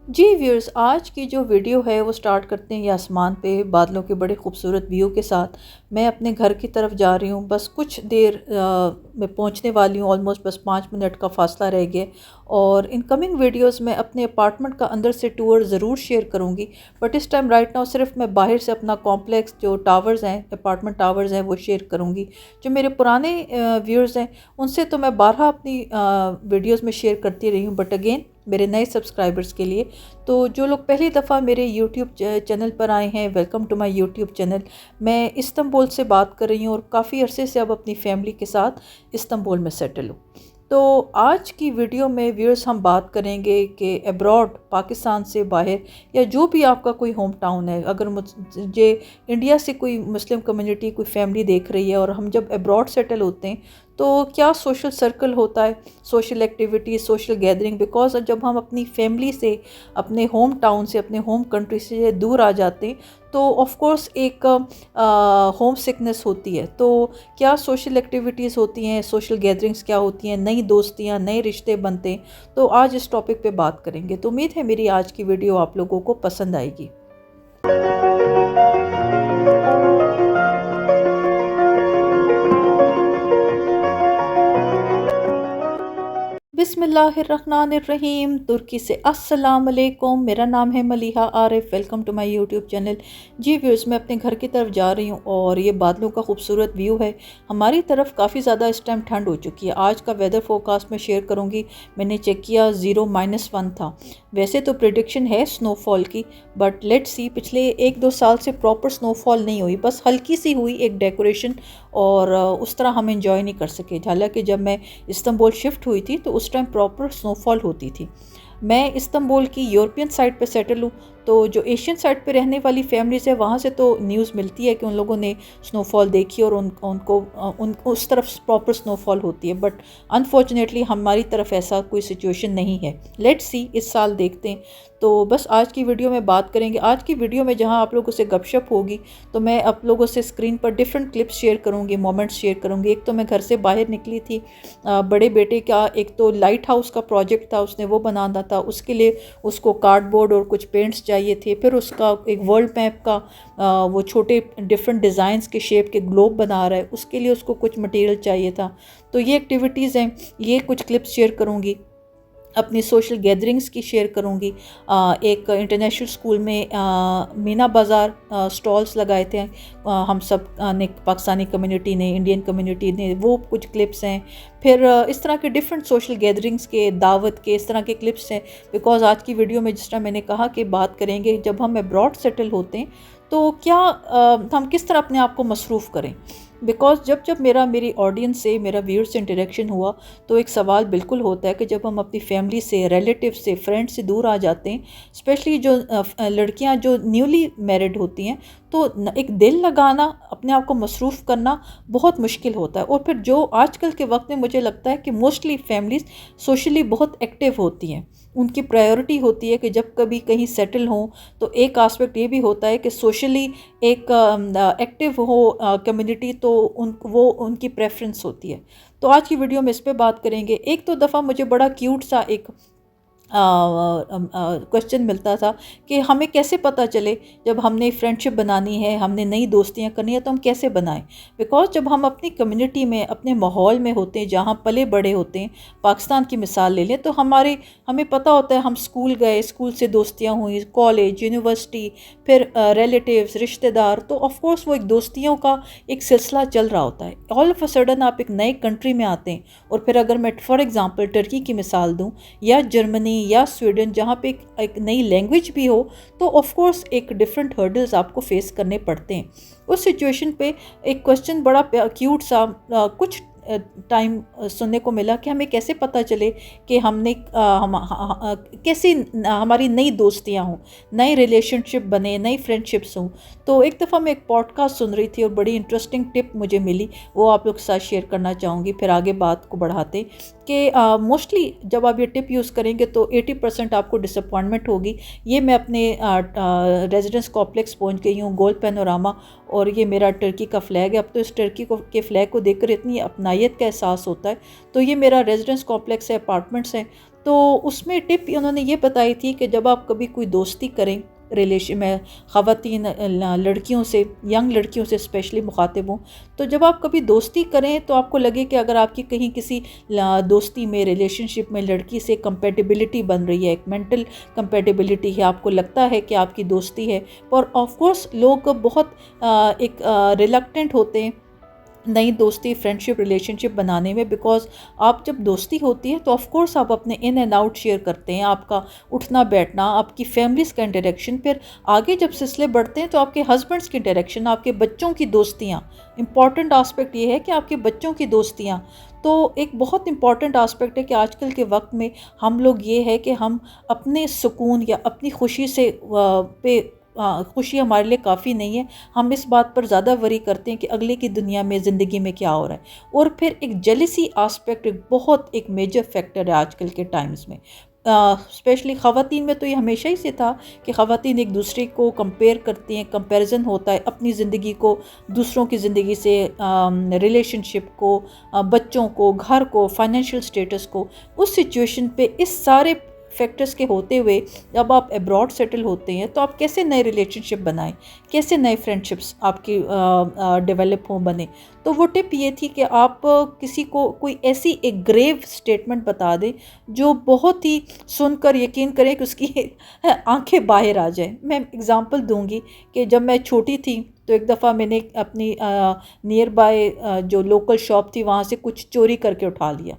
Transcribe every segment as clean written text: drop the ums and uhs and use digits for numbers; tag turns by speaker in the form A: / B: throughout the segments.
A: जी viewers, आज की जो वीडियो है वो स्टार्ट करते हैं ये आसमान पे बादलों के बड़े खूबसूरत व्यू के साथ। मैं अपने घर की तरफ जा रही हूँ, बस कुछ देर में पहुँचने वाली हूँ। ऑलमोस्ट बस 5 मिनट का फासला रह गया। और इन कमिंग वीडियोस में अपने अपार्टमेंट का अंदर से टूर ज़रूर शेयर करूँगी, बट इस टाइम राइट नाउ सिर्फ मैं बाहर से अपना कॉम्प्लेक्स जो टावर्स हैं, अपार्टमेंट टावर्स हैं, वो शेयर करूँगी। जो मेरे पुराने व्यूअर्स हैं उनसे तो मैं बारहा अपनी वीडियोज़ में शेयर करती रही हूँ, बट अगेन मेरे नए सब्सक्राइबर्स के लिए, तो जो लोग पहली दफ़ा मेरे यूट्यूब चैनल पर आए हैं, welcome to my YouTube channel. मैं इस्तांबुल से बात कर रही हूँ और काफ़ी अरसे से अब अपनी फैमिली के साथ इस्तांबुल में सेटल हूँ। तो आज की वीडियो में व्यूअर्स हम बात करेंगे कि अब्रॉड, पाकिस्तान से बाहर, या जो भी आपका कोई होम टाउन है, अगर मुझे इंडिया से कोई मुस्लिम कम्युनिटी, कोई फैमिली देख रही है और हम जब अब्रॉड सेटल होते हैं तो क्या सोशल सर्कल होता है, social activity, social gathering. Because जब हम अपनी फैमिली से, अपने होम टाउन से, अपने होम कंट्री से दूर आ जाते हैं तो ऑफ कोर्स एक होम सिकनेस होती है। तो क्या सोशल एक्टिविटीज़ होती हैं, सोशल गैदरिंग्स क्या होती हैं, नई दोस्तियाँ, नए रिश्ते बनते हैं। तो आज इस टॉपिक पे बात करेंगे। तो उम्मीद है मेरी आज की वीडियो आप लोगों को पसंद आएगी। बिस्मिल्लाहिर्रहमानिर्रहीम। तुर्की से अस्सलाम वालेकुम। मेरा नाम है Maliha Arif. Welcome to my YouTube channel. जी व्यूअर्स, मैं अपने घर की तरफ जा रही हूँ और ये बादलों का खूबसूरत व्यू है। हमारी तरफ काफ़ी ज़्यादा इस टाइम ठंड हो चुकी है। आज का वेदर फोरकास्ट में शेयर करूँगी। मैंने चेक किया, 0-1 था। वैसे तो प्रिडिक्शन है स्नोफॉल की, बट लेट्स सी। पिछले 1-2 साल से प्रॉपर स्नोफॉल नहीं हुई, बस हल्की सी हुई, एक डेकोरेशन, और उस तरह हम इंजॉय नहीं कर सके। हालांकि जब मैं इस्तांबुल शिफ्ट हुई थी तो उस टाइम प्रॉपर स्नोफॉल होती थी। मैं इस्तांबुल की यूरोपियन साइड पे सेटल हूँ, तो जो एशियन साइड पे रहने वाली फैमिलीज़ है वहाँ से तो न्यूज़ मिलती है कि उन लोगों ने स्नोफॉल देखी और उन उस तरफ प्रॉपर स्नोफॉल होती है। बट अनफॉर्चुनेटली हमारी तरफ ऐसा कोई सिचुएशन नहीं है। लेट्स सी, इस साल देखते हैं। तो बस आज की वीडियो में बात करेंगे। आज की वीडियो में जहाँ आप लोगों से गपशप होगी तो मैं आप लोगों से स्क्रीन पर डिफरेंट क्लिप्स शेयर करूँगी, मोमेंट्स शेयर करूँगी। एक तो मैं घर से बाहर निकली थी, बड़े बेटे का एक तो लाइट हाउस का प्रोजेक्ट था, उसने वो बनाना था। उसके लिए उसको कार्डबोर्ड और कुछ पेंट्स चाहिए थे। फिर उसका एक वर्ल्ड मैप का वो छोटे डिफरेंट डिज़ाइंस के शेप के ग्लोब बना रहा है, उसके लिए उसको कुछ मटेरियल चाहिए था। तो ये एक्टिविटीज़ हैं, ये कुछ क्लिप्स शेयर करूँगी। अपनी सोशल गैदरिंग्स की शेयर करूँगी। एक इंटरनेशनल स्कूल में मीना बाज़ार स्टॉल्स लगाए थे, हम सब ने, पाकिस्तानी कम्युनिटी ने, इंडियन कम्युनिटी ने, वो कुछ क्लिप्स हैं। फिर इस तरह के डिफरेंट सोशल गैदरिंग्स के, दावत के, इस तरह के क्लिप्स हैं। बिकॉज आज की वीडियो में जिस तरह मैंने कहा कि बात करेंगे जब हम अब्रॉड सेटल होते हैं तो क्या हम किस तरह अपने आप को मसरूफ़ करें। बिकॉज जब जब मेरी ऑडियंस से, मेरा व्यूअर से इंटरेक्शन हुआ तो एक सवाल बिल्कुल होता है कि जब हम अपनी फैमिली से, रिलेटिव से, फ्रेंड से दूर आ जाते हैं, स्पेशली जो लड़कियां जो न्यूली मैरिड होती हैं, तो एक दिल लगाना, अपने आप को मसरूफ़ करना बहुत मुश्किल होता है। और फिर जो आजकल के वक्त में मुझे लगता है कि मोस्टली फैमिलीज़ सोशली बहुत एक्टिव होती हैं। उनकी प्रायोरिटी होती है कि जब कभी कहीं सेटल हों तो एक आस्पेक्ट ये भी होता है कि सोशली एक एक्टिव हो कम्युनिटी, तो वो उनकी प्रेफरेंस होती है। तो आज की वीडियो में इस पे बात करेंगे। एक तो दफ़ा मुझे बड़ा क्यूट सा एक क्वेश्चन मिलता था कि हमें कैसे पता चले जब हमने फ्रेंडशिप बनानी है, हमने नई दोस्तियां करनी है, तो हम कैसे बनाएं। बिकॉज जब हम अपनी कम्युनिटी में, अपने माहौल में होते हैं, जहाँ पले बड़े होते हैं, पाकिस्तान की मिसाल ले लें तो हमें पता होता है, हम स्कूल गए, स्कूल से दोस्तियां हुई, कॉलेज, यूनिवर्सिटी, फिर रिलेटिव्स, रिश्तेदार, तो ऑफकोर्स वो एक दोस्तियों का एक सिलसिला चल रहा होता है। ऑल ऑफ अ सडन आप एक नए कंट्री में आते हैं, और फिर अगर मैं फॉर एग्ज़ाम्पल टर्की की मिसाल दूँ, या जर्मनी या स्वीडन, जहाँ पे एक नई लैंग्वेज भी हो, तो ऑफ कोर्स एक डिफरेंट हर्डल्स आपको फेस करने पड़ते हैं। उस सिचुएशन पे एक क्वेश्चन बड़ा क्यूट सा कुछ टाइम सुनने को मिला कि हमें कैसे पता चले कि कैसे हमारी नई दोस्तियां हों, नए रिलेशनशिप बने, नई फ्रेंडशिप्स हों। तो एक दफ़ा मैं एक पॉडकास्ट सुन रही थी और बड़ी इंटरेस्टिंग टिप मुझे मिली, वो आप लोग के साथ शेयर करना चाहूँगी। फिर आगे बात को बढ़ाते कि मोस्टली जब आप ये टिप यूज़ करेंगे तो 80% आपको डिसअपॉइंटमेंट होगी। ये मैं अपने रेजिडेंस कॉम्प्लेक्स पहुँच गई हूँ, गोल्ड पैनोरामा, और ये मेरा टर्की का फ़्लैग है। अब तो इस टर्की के फ़्लैग को देखकर इतनी अपनायत का एहसास होता है। तो ये मेरा रेजिडेंस कॉम्प्लेक्स है, अपार्टमेंट्स हैं। तो उसमें टिप उन्होंने ये बताई थी कि जब आप कभी कोई दोस्ती करें रिलेशन में, ख़वातीन लड़कियों से, यंग लड़कियों से स्पेशली मुखातिब हूँ, तो जब आप कभी दोस्ती करें तो आपको लगे कि अगर आपकी कहीं किसी दोस्ती में, रिलेशनशिप में लड़की से कंपेटिबिलिटी बन रही है, एक मेंटल कंपेटिबिलिटी है, आपको लगता है कि आपकी दोस्ती है, पर ऑफ कोर्स लोग बहुत एक रिलक्टेंट होते हैं नई दोस्ती, फ्रेंडशिप, रिलेशनशिप बनाने में, बिकॉज आप जब दोस्ती होती है तो ऑफ कोर्स आप अपने इन एंड आउट शेयर करते हैं, आपका उठना बैठना, आपकी फैमिलीज़ का इंटरेक्शन, फिर आगे जब सिलसिले बढ़ते हैं तो आपके हस्बैंड्स की इंटरेक्शन, आपके बच्चों की दोस्तियाँ, इंपॉर्टेंट आस्पेक्ट ये है कि आपके बच्चों की दोस्तियाँ। तो एक बहुत इंपॉर्टेंट आस्पेक्ट है कि आजकल के वक्त में हम लोग ये है कि हम अपने सुकून या अपनी खुशी से पे खुशी हमारे लिए काफ़ी नहीं है, हम इस बात पर ज़्यादा वरी करते हैं कि अगले की दुनिया में, ज़िंदगी में क्या हो रहा है। और फिर एक जेलसी आस्पेक्ट एक बहुत एक मेजर फैक्टर है आजकल के टाइम्स में, स्पेशली ख़वातीन में तो ये हमेशा ही से था कि ख़वातीन एक दूसरे को कंपेयर करती हैं, कंपैरिजन होता है अपनी ज़िंदगी को दूसरों की ज़िंदगी से, रिलेशनशिप को, बच्चों को, घर को, फाइनेंशियल स्टेटस को। उस सिचुएशन पे इस सारे फैक्टर्स के होते हुए जब आप अब्रॉड सेटल होते हैं तो आप कैसे नए रिलेशनशिप बनाएं, कैसे नए फ्रेंडशिप्स आपकी डेवलप हों, बने। तो वो टिप ये थी कि आप किसी को कोई ऐसी एक ग्रेव स्टेटमेंट बता दें जो बहुत ही सुनकर यकीन करें कि उसकी आंखें बाहर आ जाएं। मैं एग्ज़ाम्पल दूंगी कि जब मैं छोटी थी तो एक दफ़ा मैंने अपनी नियर बाय जो लोकल शॉप थी वहाँ से कुछ चोरी करके उठा लिया।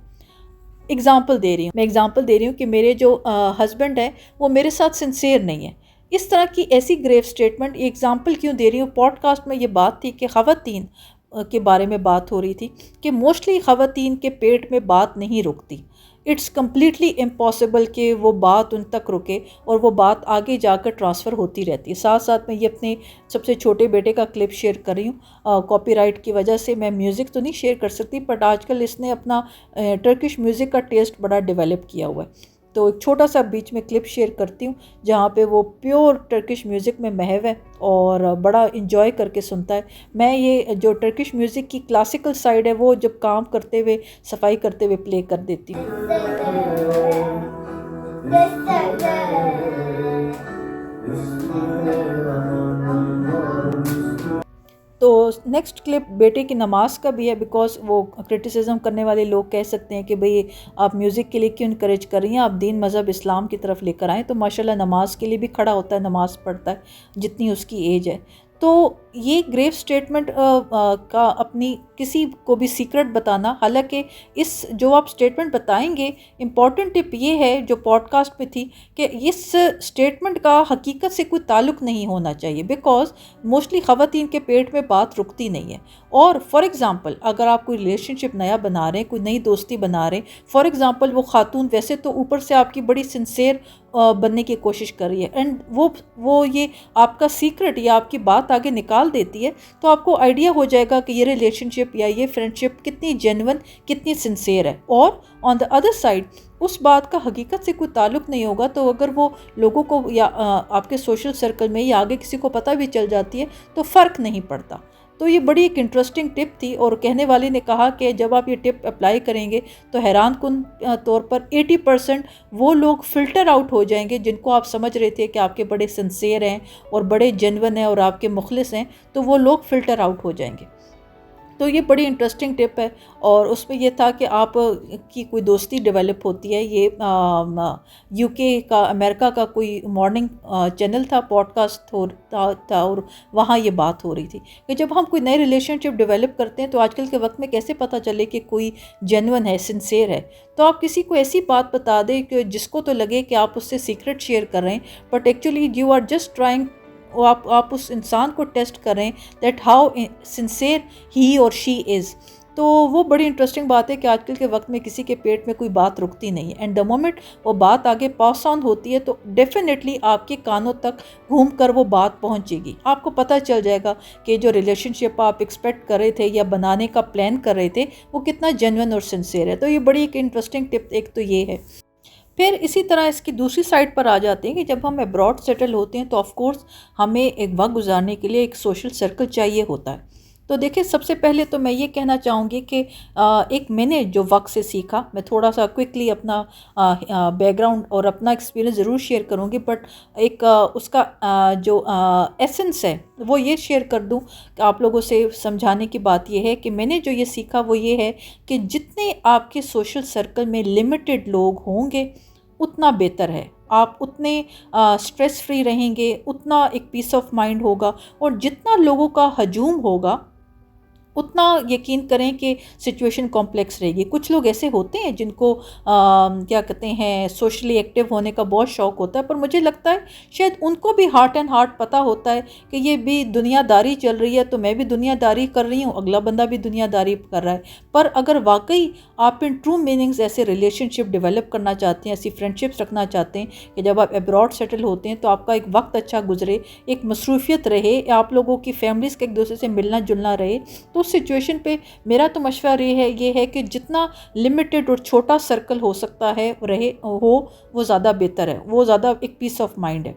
A: एग्ज़ाम्पल दे रही हूँ, मैं एग्ज़ाम्पल दे रही हूँ कि मेरे जो हस्बैंड हैं वो मेरे साथ सिंसियर नहीं है। इस तरह की ऐसी ग्रेव स्टेटमेंट, एग्ज़ाम्पल क्यों दे रही हूँ, पॉडकास्ट में ये बात थी कि ख़वातीन के बारे में बात हो रही थी कि मोस्टली ख़वातीन के पेट में बात नहीं रुकती। इट्स कम्प्लीटली इम्पॉसिबल कि वो बात उन तक रुके और वो बात आगे जाकर ट्रांसफ़र होती रहती है। साथ साथ मैं ये अपने सबसे छोटे बेटे का क्लिप शेयर कर रही हूँ। कॉपीराइट की वजह से मैं म्यूज़िक तो नहीं शेयर कर सकती, बट आजकल इसने अपना टर्किश म्यूज़िक का टेस्ट बड़ा डेवलप किया हुआ है। तो एक छोटा सा बीच में क्लिप शेयर करती हूँ जहाँ पे वो प्योर टर्किश म्यूज़िक में महव है और बड़ा इंजॉय करके सुनता है। मैं ये जो टर्किश म्यूज़िक की क्लासिकल साइड है वो जब काम करते हुए, सफाई करते हुए प्ले कर देती हूँ। तो नेक्स्ट क्लिप बेटे की नमाज़ का भी है, बिकॉज़ वो क्रिटिसिज्म करने वाले लोग कह सकते हैं कि भाई आप म्यूज़िक के लिए क्यों इनकरेज कर रही हैं, आप दीन मज़हब इस्लाम की तरफ लेकर आएँ। तो माशाल्लाह नमाज़ के लिए भी खड़ा होता है, नमाज़ पढ़ता है जितनी उसकी एज है। तो ये ग्रेव स्टेटमेंट का अपनी किसी को भी सीक्रेट बताना, हालांकि इस जो आप स्टेटमेंट बताएंगे, इम्पॉर्टेंट टिप ये है जो पॉडकास्ट में थी कि इस स्टेटमेंट का हकीकत से कोई ताल्लुक नहीं होना चाहिए, बिकॉज मोस्टली ख़वातीन के पेट में बात रुकती नहीं है। और फॉर एग्ज़ाम्पल अगर आप कोई रिलेशनशिप नया बना रहे हैं, कोई नई दोस्ती बना रहे हैं, फॉर एग्ज़ाम्पल वो खातून वैसे तो ऊपर से आपकी बड़ी सिंसेयर बनने की कोशिश कर रही है एंड वो ये आपका सीक्रेट या आपकी बात आगे निकाल देती है, तो आपको आइडिया हो जाएगा कि ये रिलेशनशिप या ये फ्रेंडशिप कितनी जेन्युइन, कितनी सिंसेयर है। और ऑन द अदर साइड उस बात का हकीकत से कोई ताल्लुक नहीं होगा, तो अगर वो लोगों को या आपके सोशल सर्कल में या आगे किसी को पता भी चल जाती है तो फ़र्क नहीं पड़ता। तो ये बड़ी एक इंटरेस्टिंग टिप थी और कहने वाले ने कहा कि जब आप ये टिप अप्लाई करेंगे तो हैरान कुन तौर पर 80% वो लोग फ़िल्टर आउट हो जाएंगे जिनको आप समझ रहे थे कि आपके बड़े सिंसियर हैं और बड़े जेन्युइन हैं और आपके मुखलिस हैं, तो वो लोग फ़िल्टर आउट हो जाएंगे। तो ये बड़ी इंटरेस्टिंग टिप है और उसमें ये था कि आप की कोई दोस्ती डेवलप होती है। ये यूके का, अमेरिका का कोई मॉर्निंग चैनल था, पॉडकास्ट था और वहाँ ये बात हो रही थी कि जब हम कोई नए रिलेशनशिप डेवलप करते हैं तो आजकल के वक्त में कैसे पता चले कि कोई जेन्युइन है, सिंसियर है। तो आप किसी को ऐसी बात बता दें कि जिसको तो लगे कि आप उससे सीक्रेट शेयर कर रहे हैं, but actually you are just trying, आप उस इंसान को टेस्ट करें दैट हाउ सिंसियर ही और शी इज़। तो वो बड़ी इंटरेस्टिंग बात है कि आजकल के वक्त में किसी के पेट में कोई बात रुकती नहीं है एंड द मोमेंट वो बात आगे पास ऑन होती है तो डेफिनेटली आपके कानों तक घूम कर वो बात पहुंचेगी। आपको पता चल जाएगा कि जो रिलेशनशिप आप एक्सपेक्ट कर रहे थे या बनाने का प्लान कर रहे थे वो कितना जेन्युइन और सिंसियर है। तो ये बड़ी एक इंटरेस्टिंग टिप एक तो ये है। फिर इसी तरह इसकी दूसरी साइड पर आ जाते हैं कि जब हम अब्रॉड सेटल होते हैं तो ऑफ कोर्स हमें एक वक्त गुजारने के लिए एक सोशल सर्कल चाहिए होता है। तो देखिए, सबसे पहले तो मैं ये कहना चाहूँगी कि एक मैंने जो वक़्त से सीखा, मैं थोड़ा-सा क्विकली अपना बैकग्राउंड और अपना एक्सपीरियंस ज़रूर शेयर करूँगी, बट एक उसका जो एसेंस है वो ये शेयर कर दूँ कि आप लोगों से समझाने की बात ये है कि मैंने जो ये सीखा वो ये है कि जितने आपके सोशल सर्कल में लिमिटेड लोग होंगे, उतना बेहतर है। आप उतने स्ट्रेस फ्री रहेंगे, उतना एक पीस ऑफ माइंड होगा, और जितना लोगों का हजूम होगा, उतना यकीन करें कि सिचुएशन कॉम्प्लेक्स रहेगी। कुछ लोग ऐसे होते हैं जिनको क्या कहते हैं, सोशली एक्टिव होने का बहुत शौक़ होता है, पर मुझे लगता है शायद उनको भी हार्ट एंड हार्ट पता होता है कि ये भी दुनियादारी चल रही है, तो मैं भी दुनियादारी कर रही हूँ, अगला बंदा भी दुनियादारी कर रहा है। पर अगर वाकई आप इन ट्रू मीनिंग्स ऐसे रिलेशनशिप डेवलप करना चाहते हैं, ऐसी फ्रेंडशिप्स रखना चाहते हैं कि जब आप अब्रॉड सेटल होते हैं तो आपका एक वक्त अच्छा गुजरे, एक मसरूफियत रहे, आप लोगों की फैमिलीज़ का एक दूसरे से मिलना जुलना रहे, तो उस सिचुएशन पे मेरा तो मशवरा ये है कि जितना लिमिटेड और छोटा सर्कल हो सकता है रहे हो, वो ज़्यादा बेहतर है, वो ज़्यादा एक पीस ऑफ माइंड है।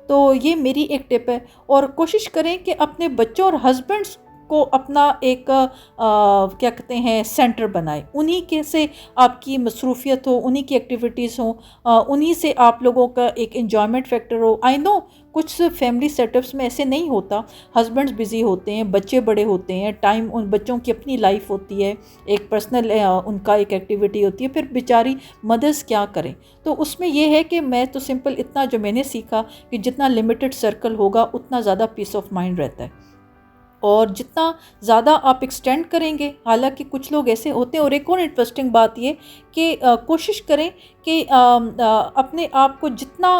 A: तो ये मेरी एक टिप है। और कोशिश करें कि अपने बच्चों और हस्बैंड्स को अपना एक क्या कहते हैं, सेंटर बनाए, उन्हीं के से आपकी मसरूफियत हो, उन्हीं की एक्टिविटीज़ हो, उन्हीं से आप लोगों का एक एंजॉयमेंट फैक्टर हो। आई नो कुछ फैमिली सेटअप्स में ऐसे नहीं होता, हस्बैंड्स बिज़ी होते हैं, बच्चे बड़े होते हैं, टाइम उन बच्चों की अपनी लाइफ होती है, एक पर्सनल उनका एक एक्टिविटी होती है, फिर बेचारी मदर्स क्या करें। तो उसमें यह है कि मैं तो सिंपल इतना जो मैंने सीखा कि जितना लिमिटेड सर्कल होगा उतना ज़्यादा पीस ऑफ माइंड रहता है, और जितना ज़्यादा आप एक्सटेंड करेंगे, हालांकि कुछ लोग ऐसे होते हैं। और एक और इंटरेस्टिंग बात ये कि कोशिश करें कि अपने आप को जितना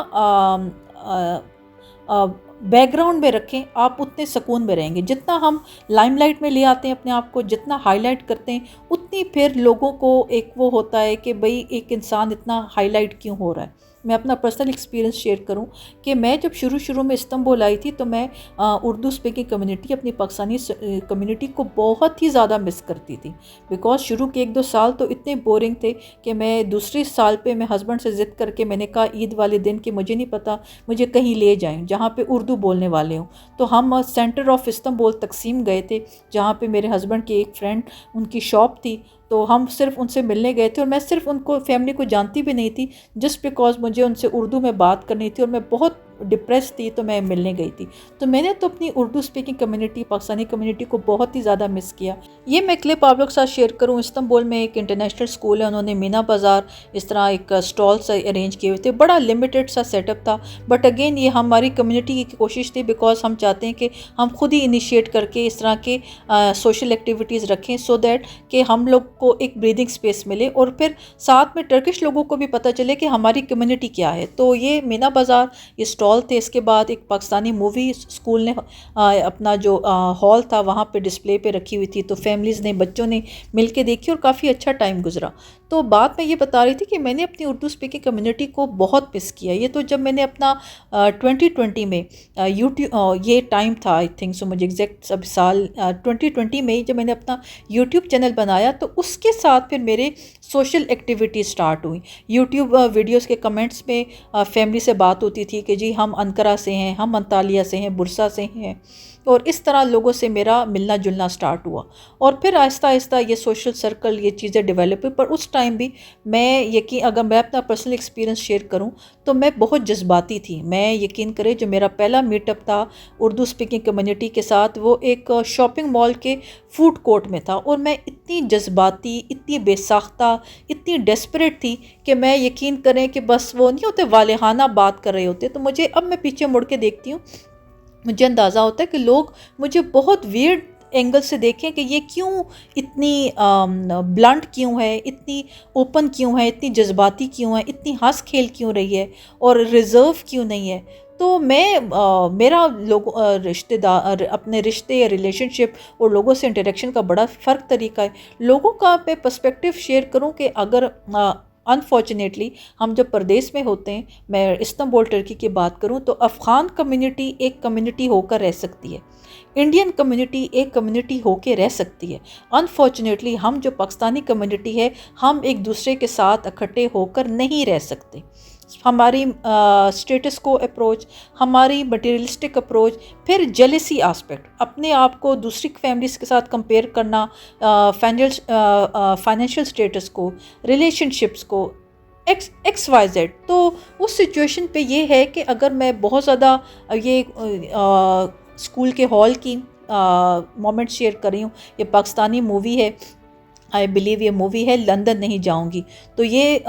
A: बैकग्राउंड में रखें, आप उतने सुकून में रहेंगे। जितना हम लाइमलाइट में ले आते हैं अपने आप को, जितना हाईलाइट करते हैं, उतनी फिर लोगों को एक वो होता है कि भाई एक इंसान इतना हाईलाइट क्यों हो रहा है। मैं अपना पर्सनल एक्सपीरियंस शेयर करूं कि मैं जब शुरू में इस्तांबुल आई थी, तो मैं उर्दू स्पीकिंग कम्युनिटी, अपनी पाकिस्तानी कम्युनिटी को बहुत ही ज़्यादा मिस करती थी। बिकॉज शुरू के 1-2 साल तो इतने बोरिंग थे कि मैं दूसरे साल पे मैं हस्बैंड से ज़िद करके मैंने कहा ईद वाले दिन कि मुझे नहीं पता, मुझे कहीं ले जाएं जहाँ पे उर्दू बोलने वाले हों। तो हम सेंटर ऑफ इस्तांबुल तकसीम गए थे, जहाँ पे मेरे हस्बैंड की एक फ्रेंड, उनकी शॉप थी, तो हम सिर्फ उनसे मिलने गए थे। और मैं सिर्फ उनको फैमिली को जानती भी नहीं थी, जस्ट बिकॉज मुझे उनसे उर्दू में बात करनी थी और मैं बहुत डिप्रेस थी, तो मैं मिलने गई थी। तो मैंने तो अपनी Urdu speaking community, Pakistani community को बहुत ही ज़्यादा मिस किया। ये मैं क्लिप आप लोग के साथ शेयर करूँ, इस्तांबुल में एक इंटरनेशनल स्कूल है, उन्होंने मीना बाज़ार इस तरह एक स्टॉल्स अरेंज किए हुए थे, बड़ा लिमिटेड सा सेटअप था। बट अगेन ये हमारी कम्युनिटी की कोशिश थी, बिकॉज हम चाहते हैं कि हम खुद ही इनिशिएट करके इस तरह के सोशल एक्टिविटीज़ रखें, सो दैट कि हम लोग को एक ब्रीदिंग स्पेस मिले, और फिर साथ में टर्किश लोगों को भी पता चले कि हमारी कम्युनिटी क्या है। तो ये मीना बाज़ार ये स्टॉल थे। इसके बाद एक पाकिस्तानी मूवी स्कूल ने अपना जो हॉल था वहाँ पे डिस्प्ले पे रखी हुई थी, तो फैमिलीज़ ने, बच्चों ने मिल के देखी और काफ़ी अच्छा टाइम गुजरा। तो बात मैं ये बता रही थी कि मैंने अपनी उर्दू स्पीकिंग कम्युनिटी को बहुत मिस किया। ये तो जब मैंने अपना 2020 में यूट्यूब, ये टाइम था आई थिंक सो, मुझे एग्जैक्ट सब साल 2020 में जब मैंने अपना यूट्यूब चैनल बनाया, तो उसके साथ फिर मेरे सोशल एक्टिविटी स्टार्ट हुई। यूट्यूब वीडियोस के कमेंट्स में फैमिली से बात होती थी कि जी हम अंकारा से हैं, हम अंतालिया से हैं, बुरसा से हैं, और इस तरह लोगों से मेरा मिलना जुलना स्टार्ट हुआ। और फिर आहिस्ता आहिस्ता ये सोशल सर्कल, ये चीज़ें डेवलप हुई। पर उस टाइम भी मैं अगर मैं अपना पर्सनल एक्सपीरियंस शेयर करूं, तो मैं बहुत जज्बाती थी। मैं यकीन करें, जो मेरा पहला मीटअप था उर्दू स्पीकिंग कम्युनिटी के साथ, वो एक शॉपिंग मॉल के फूड कोर्ट में था, और मैं इतनी जज्बाती, इतनी बेसाख्ता, इतनी डेस्परेट थी कि मैं यकीन करें कि बस वो नहीं होते वालेहाना बात कर रहे होते। तो मुझे, अब मैं पीछे मुड़ के देखती हूँ, मुझे अंदाज़ा होता है कि लोग मुझे बहुत वियर्ड एंगल से देखें कि ये क्यों इतनी ब्लंट क्यों है, इतनी ओपन क्यों है, इतनी जज्बाती क्यों है, इतनी हंस खेल क्यों रही है, और रिज़र्व क्यों नहीं है। तो मैं मेरा लोग रिश्तेदार, अपने रिश्ते या रिलेशनशिप और लोगों से इंटरेक्शन का बड़ा फ़र्क तरीका है। लोगों का मैं पर्सपेक्टिव शेयर करूं कि अगर अनफॉर्चुनेटली हम जब परदेश में होते हैं, मैं इस्तांबुल टर्की की बात करूं, तो अफ़गान कम्युनिटी एक कम्युनिटी होकर रह सकती है, इंडियन कम्युनिटी एक कम्युनिटी होकर रह सकती है। अनफॉर्चुनेटली हम जो पाकिस्तानी कम्युनिटी है, हम एक दूसरे के साथ इकट्ठे होकर नहीं रह सकते। हमारी स्टेटस को अप्रोच, हमारी मटेरियलिस्टिक अप्रोच, फिर जेलेसी आस्पेक्ट, अपने आप को दूसरी फैमिलीज़ के साथ कंपेयर करना, फाइनेंशियल स्टेटस को, रिलेशनशिप्स को, एक्स वाई जेड। तो उस सिचुएशन पे ये है कि अगर मैं बहुत ज़्यादा ये स्कूल के हॉल की मोमेंट शेयर कर रही हूँ, ये पाकिस्तानी मूवी है, आई बिलीव ये मूवी है लंदन नहीं जाऊंगी, तो ये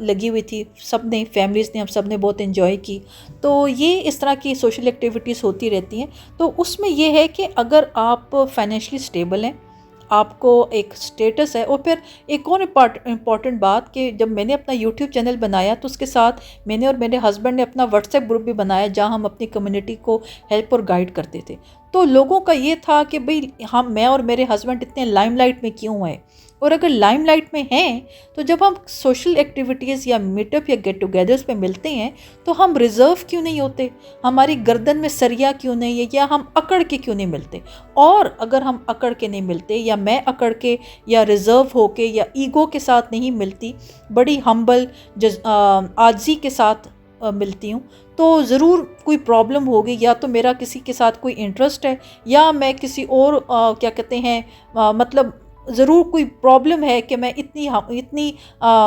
A: लगी हुई थी, सब ने, फैमिलीज़ ने, हम सब ने बहुत इन्जॉय की। तो ये इस तरह की सोशल एक्टिविटीज़ होती रहती हैं। तो उसमें ये है कि अगर आप फाइनेंशियली स्टेबल हैं, आपको एक स्टेटस है, और फिर एक और इम्पॉर्टेंट बात कि जब मैंने अपना यूट्यूब चैनल बनाया तो उसके साथ मैंने और मेरे हस्बैंड ने अपना व्हाट्सएप ग्रुप भी बनाया जहां हम अपनी कम्युनिटी को हेल्प और गाइड करते थे। तो लोगों का ये था कि भाई मैं और मेरे हस्बैंड इतने लाइमलाइट में क्यों हैं, और अगर लाइमलाइट में हैं तो जब हम सोशल एक्टिविटीज़ या मीटअप या गेट टुगेदर्स पे मिलते हैं तो हम रिज़र्व क्यों नहीं होते, हमारी गर्दन में सरिया क्यों नहीं है, या हम अकड़ के क्यों नहीं मिलते। और अगर हम अकड़ के नहीं मिलते, या मैं अकड़ के या रिज़र्व होके या ईगो के साथ नहीं मिलती, बड़ी हम्बल आजी के साथ मिलती हूँ, तो ज़रूर कोई प्रॉब्लम होगी। या तो मेरा किसी के साथ कोई इंटरेस्ट है, या मैं किसी और क्या कहते हैं मतलब ज़रूर कोई प्रॉब्लम है कि मैं इतनी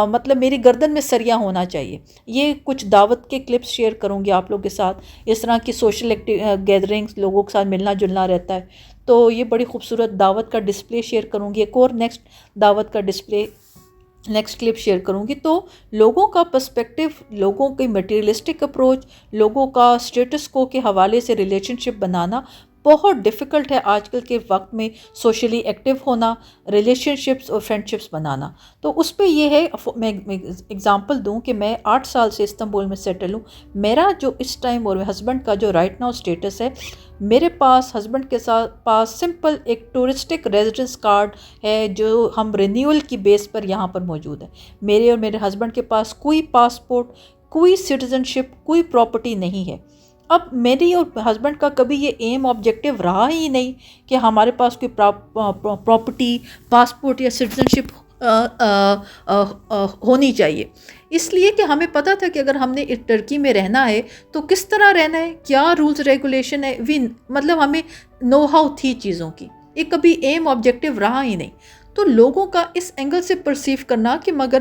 A: मतलब मेरी गर्दन में सरिया होना चाहिए। ये कुछ दावत के क्लिप्स शेयर करूँगी आप लोगों के साथ, इस तरह की सोशल गैदरिंग्स, लोगों के साथ मिलना जुलना रहता है। तो ये बड़ी खूबसूरत दावत का डिस्प्ले शेयर करूँगी, एक और नेक्स्ट दावत का डिस्प्ले नेक्स्ट क्लिप शेयर करूँगी। तो लोगों का पर्सपेक्टिव, लोगों की मटेरियलिस्टिक अप्रोच, लोगों का स्टेटस को के हवाले से रिलेशनशिप बनाना बहुत डिफ़िकल्ट है आजकल के वक्त में, सोशली एक्टिव होना, रिलेशनशिप्स और फ्रेंडशिप्स बनाना। तो उस पे ये है, मैं एग्ज़ाम्पल दूं कि मैं 8 साल से इस्तांबुल में सेटल हूँ। मेरा जो इस टाइम और हस्बैंड का जो राइट नाउ स्टेटस है, मेरे पास हस्बैंड के साथ पास सिंपल एक टूरिस्टिक रेजिडेंस कार्ड है जो हम रिन्यूअल की बेस पर यहाँ पर मौजूद है। मेरे और मेरे हस्बैंड के पास कोई पासपोर्ट, कोई सिटीज़नशिप, कोई प्रॉपर्टी नहीं है। अब मेरी और हस्बैंड का कभी ये एम ऑब्जेक्टिव रहा ही नहीं कि हमारे पास कोई प्रॉपर्टी, पासपोर्ट या सिटीजनशिप होनी चाहिए। इसलिए कि हमें पता था कि अगर हमने टर्की में रहना है तो किस तरह रहना है, क्या रूल्स रेगुलेशन है, मतलब हमें नो हाउ थी चीज़ों की, ये कभी एम ऑब्जेक्टिव रहा ही नहीं। तो लोगों का इस एंगल से परसीव करना कि मगर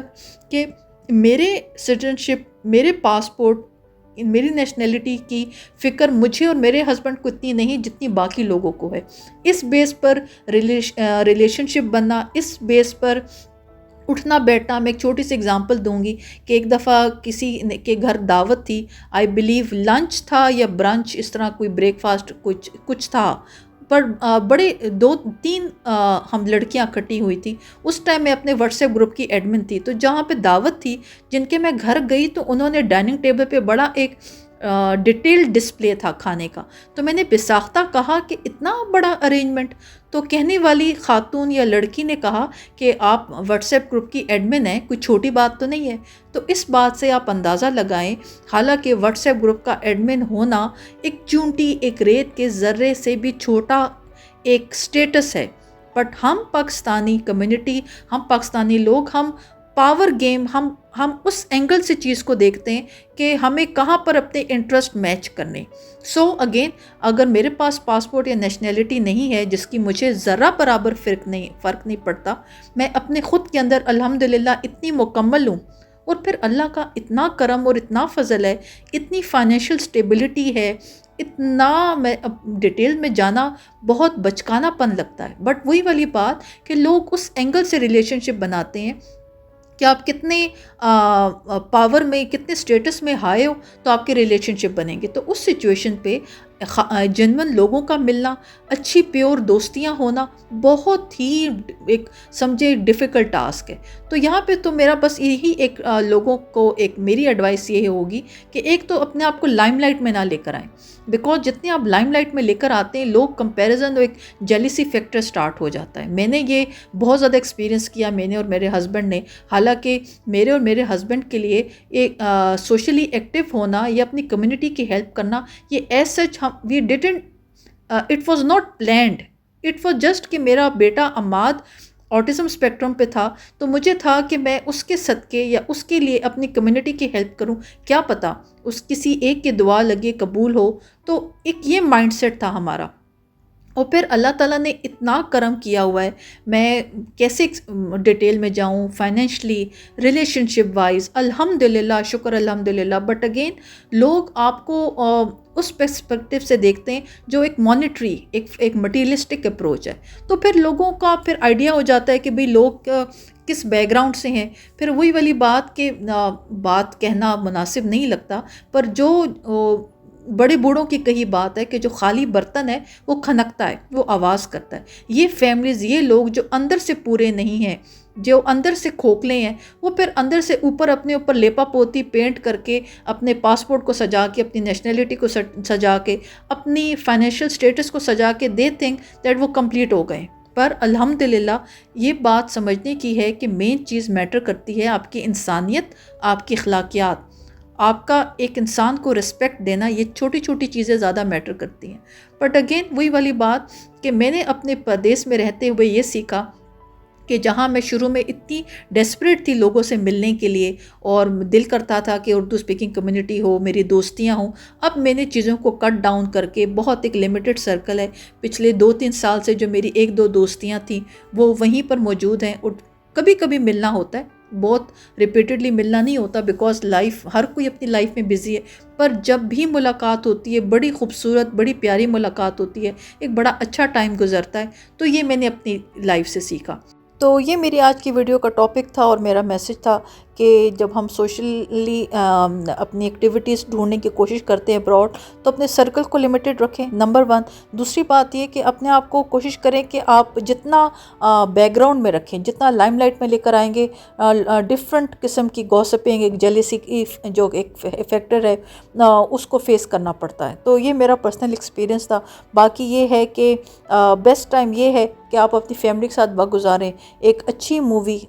A: कि मेरे सिटीजनशिप, मेरे पासपोर्ट, मेरी नेशनैलिटी की फ़िक्र मुझे और मेरे हस्बैंड को इतनी नहीं जितनी बाकी लोगों को है। इस बेस पर रिलेशनशिप बनना, इस बेस पर उठना बैठना। मैं एक छोटी सी एग्जांपल दूंगी कि एक दफ़ा किसी के घर दावत थी, आई बिलीव लंच था या ब्रंच, इस तरह कोई ब्रेकफास्ट कुछ था, पर बड़े 2-3 हम लड़कियां इकट्ठी हुई थी। उस टाइम मैं अपने व्हाट्सएप ग्रुप की एडमिन थी। तो जहाँ पे दावत थी, जिनके मैं घर गई, तो उन्होंने डाइनिंग टेबल पे बड़ा एक डिटेल्ड डिस्प्ले था खाने का। तो मैंने बेसाख्ता कहा कि इतना बड़ा अरेंजमेंट। तो कहने वाली खातून या लड़की ने कहा कि आप व्हाट्सएप ग्रुप की एडमिन हैं, कोई छोटी बात तो नहीं है। तो इस बात से आप अंदाज़ा लगाएं, हालांकि व्हाट्सएप ग्रुप का एडमिन होना एक चूंटी, एक रेत के ज़र्रे से भी छोटा एक स्टेटस है। बट हम पाकिस्तानी कम्युनिटी, हम पाकिस्तानी लोग, हम पावर गेम, हम उस एंगल से चीज़ को देखते हैं कि हमें कहाँ पर अपने इंटरेस्ट मैच करने। सो अगेन, अगर मेरे पास पासपोर्ट या नेशनैलिटी नहीं है, जिसकी मुझे ज़रा बराबर फ़र्क नहीं पड़ता, मैं अपने ख़ुद के अंदर अल्हम्दुलिल्लाह इतनी मुकम्मल हूँ। और फिर अल्लाह का इतना करम और इतना फ़ज़ल है, इतनी फाइनेंशियल स्टेबिलिटी है, इतना, मैं अब डिटेल में जाना बहुत बचकानापन लगता है। बट वही वाली बात कि लोग उस एंगल से रिलेशनशिप बनाते हैं कि आप कितने पावर में, कितने स्टेटस में हाई हो तो आपके रिलेशनशिप बनेंगे। तो उस सिचुएशन पे जेन्युइन लोगों का मिलना, अच्छी प्योर दोस्तियां होना बहुत ही एक समझे डिफ़िकल्ट टास्क है। तो यहाँ पे तो मेरा बस यही एक लोगों को एक मेरी एडवाइस ये होगी कि एक तो अपने आप को लाइमलाइट में ना लेकर आएँ, बिकॉज जितने आप लाइमलाइट में लेकर आते हैं, लोग कंपैरिजन और एक जेलिसी फैक्टर स्टार्ट हो जाता है। मैंने ये बहुत ज़्यादा एक्सपीरियंस किया, मैंने और मेरे हस्बैंड ने। हालांकि मेरे और मेरे हस्बैंड के लिए एक सोशली एक्टिव होना या अपनी कम्युनिटी की हेल्प करना, ये as such we didn't, it was not planned, it was just कि मेरा बेटा अमाद ऑटिज़म स्पेक्ट्रम पे था, तो मुझे था कि मैं उसके सदक़े या उसके लिए अपनी कम्युनिटी की हेल्प करूं, क्या पता उस किसी एक की दुआ लगे कबूल हो। तो एक ये माइंडसेट था हमारा। और फिर अल्लाह ताला ने इतना करम किया हुआ है, मैं कैसे डिटेल में जाऊँ, फाइनेंशली, रिलेशनशिप वाइज, अल्हम्दुलिल्लाह, शुक्र अल्हम्दुलिल्लाह। बट अगेन लोग आपको उस पर्सपेक्टिव से देखते हैं जो एक मॉनेटरी, एक मटीरियलिस्टिक अप्रोच है। तो फिर लोगों का फिर आइडिया हो जाता है कि भाई लोग किस बैकग्राउंड से हैं। फिर वही वाली बात के बात कहना मुनासिब नहीं लगता, पर जो बड़े बूढ़ों की कही बात है कि जो खाली बर्तन है वो खनकता है, वो आवाज़ करता है। ये फैमिलीज़, ये लोग जो अंदर से पूरे नहीं हैं, जो अंदर से खोखले हैं, वो फिर अंदर से ऊपर अपने ऊपर लेपा पोती पेंट करके, अपने पासपोर्ट को सजा के, अपनी नेशनलिटी को सजा के, अपनी फाइनेंशियल स्टेटस को सजा के दे थिंक दैट वो कंप्लीट हो गए। पर अल्हम्दुलिल्लाह ये बात समझने की है कि मेन चीज़ मैटर करती है आपकी इंसानियत, आपकी अखलाकियात, आपका एक इंसान को रिस्पेक्ट देना। ये छोटी छोटी चीज़ें ज़्यादा मैटर करती हैं। बट अगेन वही वाली बात कि मैंने अपने प्रदेश में रहते हुए ये सीखा कि जहाँ मैं शुरू में इतनी डेस्परेट थी लोगों से मिलने के लिए, और दिल करता था कि उर्दू स्पीकिंग कम्युनिटी हो, मेरी दोस्तियाँ हों, अब मैंने चीज़ों को कट डाउन करके बहुत एक लिमिटेड सर्कल है। पिछले 2-3 साल से जो मेरी 1-2 दोस्तियाँ थी वो वहीं पर मौजूद हैं। और कभी कभी मिलना होता है, बहुत रिपीटेडली मिलना नहीं होता, बिकॉज लाइफ, हर कोई अपनी लाइफ में बिजी है। पर जब भी मुलाकात होती है, बड़ी खूबसूरत, बड़ी प्यारी मुलाकात होती है, एक बड़ा अच्छा टाइम गुजरता है। तो ये मैंने अपनी लाइफ से सीखा। तो ये मेरी आज की वीडियो का टॉपिक था और मेरा मैसेज था कि जब हम सोशली अपनी एक्टिविटीज़ ढूंढने की कोशिश करते हैं अब्रॉड, तो अपने सर्कल को लिमिटेड रखें, नंबर 1। दूसरी बात ये कि अपने आप को कोशिश करें कि आप जितना बैकग्राउंड में रखें, जितना लाइमलाइट में लेकर आएंगे, डिफरेंट किस्म की गॉसिपिंग, एक जेलेसी की जो एक फैक्टर है, उसको फेस करना पड़ता है। तो ये मेरा पर्सनल एक्सपीरियंस था। बाकी ये है कि बेस्ट टाइम ये है कि आप अपनी फैमिली के साथ वक्त गुजारें, एक अच्छी मूवी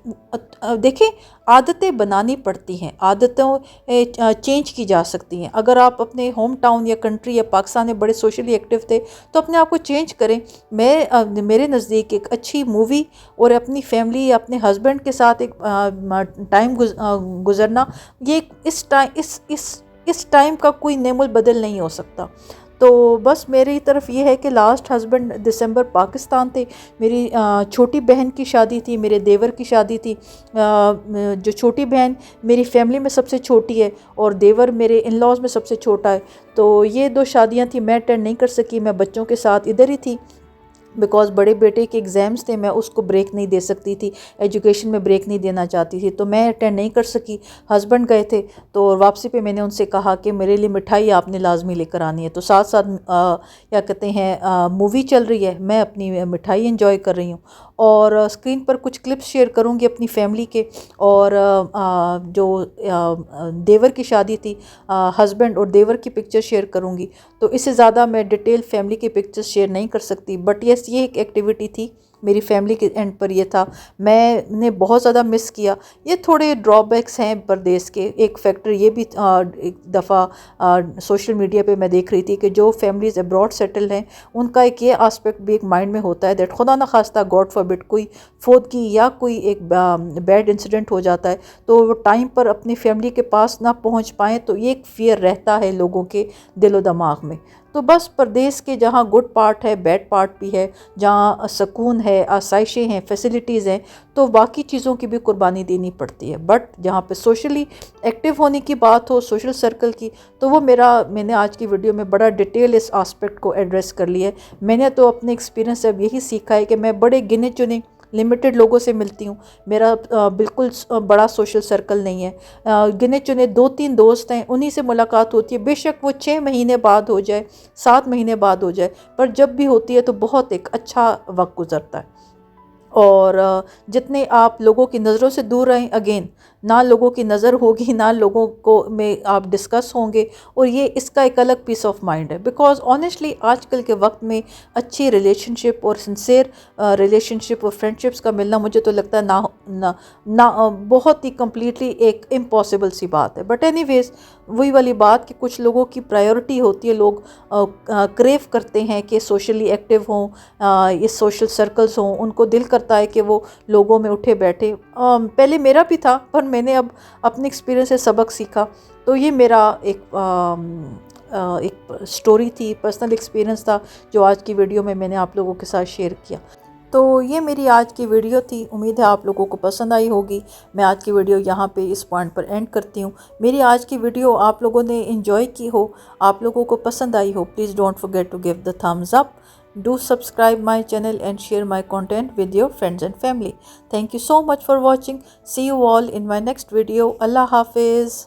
A: देखें। आदतें बनानी पड़ती हैं, आदतों चेंज की जा सकती हैं। अगर आप अपने होम टाउन या कंट्री या पाकिस्तान में बड़े सोशली एक्टिव थे तो अपने आप को चेंज करें। मेरे नज़दीक एक अच्छी मूवी और अपनी फैमिली या अपने हस्बैंड के साथ एक टाइम गुजरना, ये इस टाइम का कोई नेमुल बदल नहीं हो सकता। तो बस मेरी तरफ ये है कि लास्ट हस्बैंड दिसंबर पाकिस्तान थे। मेरी छोटी बहन की शादी थी, मेरे देवर की शादी थी। जो छोटी बहन मेरी फैमिली में सबसे छोटी है और देवर मेरे इन लॉज में सबसे छोटा है। तो ये 2 शादियां थी, मैं अटेंड नहीं कर सकी, मैं बच्चों के साथ इधर ही थी। बिकॉज़ बड़े बेटे के एग्ज़ाम्स थे, मैं उसको ब्रेक नहीं दे सकती थी, एजुकेशन में ब्रेक नहीं देना चाहती थी, तो मैं अटेंड नहीं कर सकी। हस्बैंड गए थे, तो वापसी पे मैंने उनसे कहा कि मेरे लिए मिठाई आपने लाजमी लेकर आनी है। तो साथ साथ क्या कहते हैं, मूवी चल रही है, मैं अपनी मिठाई एंजॉय कर रही हूँ और स्क्रीन पर कुछ क्लिप्स शेयर करूँगी अपनी फैमिली के। और जो देवर की शादी थी, हस्बैंड और देवर की पिक्चर शेयर करूँगी। तो इससे ज़्यादा मैं डिटेल फैमिली की पिक्चर्स शेयर नहीं कर सकती। बट यस, ये एक एक्टिविटी थी मेरी फैमिली के एंड पर। ये था, मैंने बहुत ज़्यादा मिस किया। ये थोड़े ड्रॉबैक्स हैं परदेश के। एक फैक्टर ये भी एक दफ़ा सोशल मीडिया पे मैं देख रही थी कि जो फैमिलीज़ अब्रॉड सेटल हैं, उनका एक ये आस्पेक्ट भी एक माइंड में होता है दैट खुदा न खास्ता, गॉड फॉरबिड, कोई फोदगी या कोई एक बैड इंसिडेंट हो जाता है तो वो टाइम पर अपनी फैमिली के पास ना पहुंच पाएँ, तो ये एक फ़ियर रहता है लोगों के दिलो दिमाग में। तो बस परदेश के जहाँ गुड पार्ट है, बैड पार्ट भी है, जहाँ सुकून है, आसाइशें हैं, फैसिलिटीज़ हैं, तो बाकी चीज़ों की भी कुर्बानी देनी पड़ती है। बट जहाँ पे सोशली एक्टिव होने की बात हो, सोशल सर्कल की, तो वो मैंने आज की वीडियो में बड़ा डिटेल इस आस्पेक्ट को एड्रेस कर लिया है। मैंने तो अपने एक्सपीरियंस से अब यही सीखा है कि मैं बड़े गिने चुने लिमिटेड लोगों से मिलती हूँ। मेरा बिल्कुल बड़ा सोशल सर्कल नहीं है। गिने चुने 2-3 दोस्त हैं, उन्हीं से मुलाकात होती है। बेशक वो 6 महीने बाद हो जाए, 7 महीने बाद हो जाए, पर जब भी होती है तो बहुत एक अच्छा वक्त गुजरता है। और जितने आप लोगों की नज़रों से दूर रहें, अगेन ना लोगों की नज़र होगी, ना लोगों को में आप डिस्कस होंगे, और ये इसका एक अलग पीस ऑफ माइंड है। बिकॉज़ ऑनेस्टली आजकल के वक्त में अच्छी रिलेशनशिप और सिंसेर रिलेशनशिप और फ्रेंडशिप्स का मिलना, मुझे तो लगता है ना बहुत ही कम्प्लीटली एक इम्पॉसिबल सी बात है। बट एनीवेज़, वही वाली बात कि कुछ लोगों की प्रायोरिटी होती है, लोग क्रेव करते हैं कि सोशली एक्टिव हों, ये सोशल सर्कल्स हों, उनको दिल करता है कि वो लोगों में उठे बैठे। पहले मेरा भी था, पर मैंने अब अपने एक्सपीरियंस से सबक सीखा। तो ये मेरा एक स्टोरी थी, पर्सनल एक्सपीरियंस था, जो आज की वीडियो में मैंने आप लोगों के साथ शेयर किया। तो ये मेरी आज की वीडियो थी, उम्मीद है आप लोगों को पसंद आई होगी। मैं आज की वीडियो यहाँ पे इस पॉइंट पर एंड करती हूँ। मेरी आज की वीडियो आप लोगों ने एंजॉय की हो, आप लोगों को पसंद आई हो, please don't forget to give the thumbs up. Do subscribe my channel and share my content with your friends and family. Thank you so much for watching. See you all in my next video. Allah Hafiz.